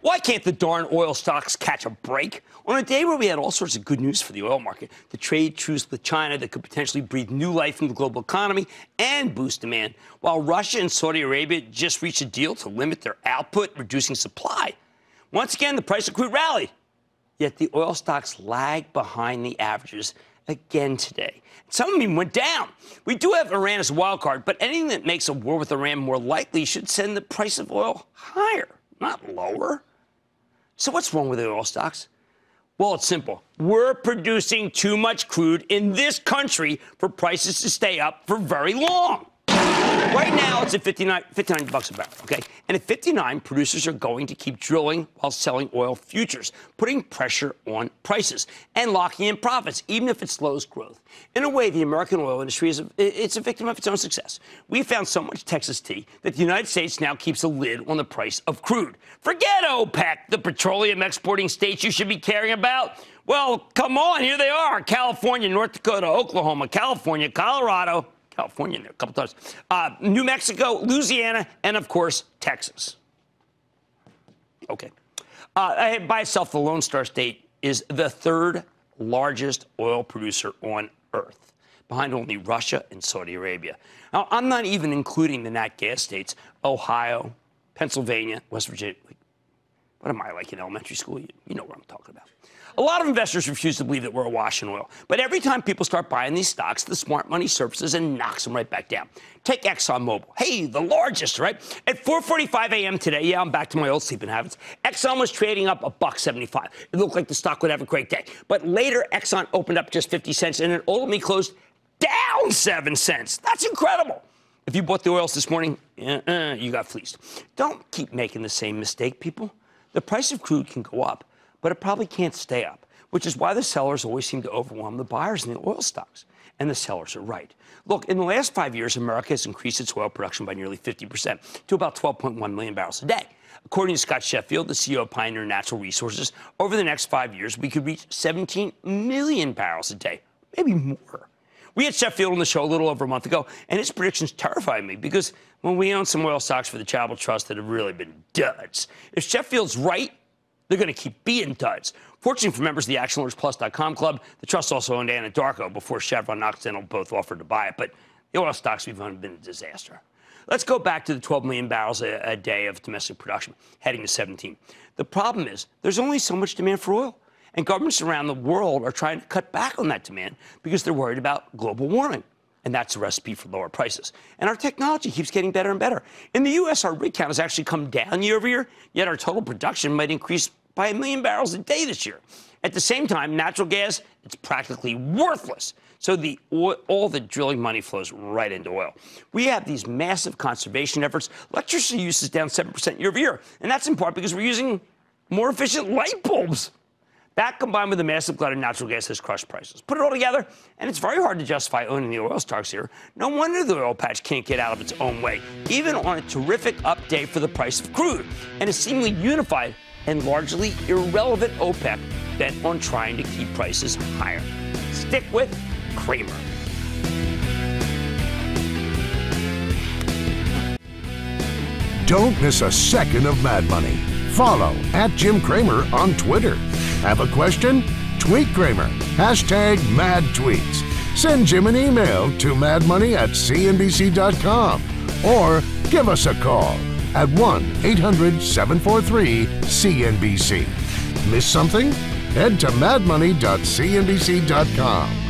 Why can't the darn oil stocks catch a break? On a day where we had all sorts of good news for the oil market, the trade truce with China that could potentially breathe new life into the global economy and boost demand, while Russia and Saudi Arabia just reached a deal to limit their output, reducing supply. Once again, the price of crude rallied. Yet the oil stocks lagged behind the averages again today. Some of them went down. We do have Iran as a wild card, but anything that makes a war with Iran more likely should send the price of oil higher, not lower. So what's wrong with the oil stocks? Well, it's simple. We're producing too much crude in this country for prices to stay up for very long. Right now, it's at 59 bucks a barrel, okay? And at 59, producers are going to keep drilling while selling oil futures, putting pressure on prices and locking in profits, even if it slows growth. In a way, the American oil industry it's a victim of its own success. We found so much Texas tea that the United States now keeps a lid on the price of crude. Forget OPEC, the petroleum exporting states you should be caring about. Well, come on, here they are. California, North Dakota, Oklahoma, California, Colorado, California there a couple times, New Mexico, Louisiana, and, of course, Texas. Okay. By itself, the Lone Star State is the third largest oil producer on Earth, behind only Russia and Saudi Arabia. Now, I'm not even including the nat gas states, Ohio, Pennsylvania, West Virginia. What am I, like in elementary school? You know what I'm talking about. A lot of investors refuse to believe that we're awash in oil. But every time people start buying these stocks, the smart money surfaces and knocks them right back down. Take ExxonMobil. Hey, the largest, right? At 4:45 a.m. today, yeah, I'm back to my old sleeping habits, Exxon was trading up $1.75. It looked like the stock would have a great day. But later, Exxon opened up just 50 cents, and it ultimately closed down 7 cents. That's incredible. If you bought the oils this morning, you got fleeced. Don't keep making the same mistake, people. The price of crude can go up, but it probably can't stay up, which is why the sellers always seem to overwhelm the buyers in the oil stocks. And the sellers are right. Look, in the last 5 years, America has increased its oil production by nearly 50% to about 12.1 million barrels a day. According to Scott Sheffield, the CEO of Pioneer Natural Resources, over the next 5 years, we could reach 17 million barrels a day, maybe more. We had Sheffield on the show a little over a month ago, and his predictions terrified me because when we own some oil stocks for the Charitable Trust that have really been duds, if Sheffield's right, they're going to keep being duds. Fortunately for members of the ActionAlertsPlus.com club, the trust also owned Anadarko before Chevron and Occidental both offered to buy it. But the oil stocks we've owned have been a disaster. Let's go back to the 12 million barrels a day of domestic production, heading to 17. The problem is there's only so much demand for oil. And governments around the world are trying to cut back on that demand because they're worried about global warming. And that's a recipe for lower prices. And our technology keeps getting better and better. In the U.S., our rig count has actually come down year over year, yet our total production might increase by 1 million barrels a day this year. At the same time, natural gas, it's practically worthless. So all the drilling money flows right into oil. We have these massive conservation efforts. Electricity use is down 7% year over year. And that's in part because we're using more efficient light bulbs. That, combined with the massive glut of natural gas, has crushed prices. Put it all together, and it's very hard to justify owning the oil stocks here. No wonder the oil patch can't get out of its own way, even on a terrific up day for the price of crude, and a seemingly unified and largely irrelevant OPEC bent on trying to keep prices higher. Stick with Cramer. Don't miss a second of Mad Money. Follow @Jim Cramer on Twitter. Have a question? Tweet Cramer. #MadTweets. Send Jim an email to madmoney@cnbc.com or give us a call at 1-800-743-CNBC. Miss something? Head to madmoney.cnbc.com.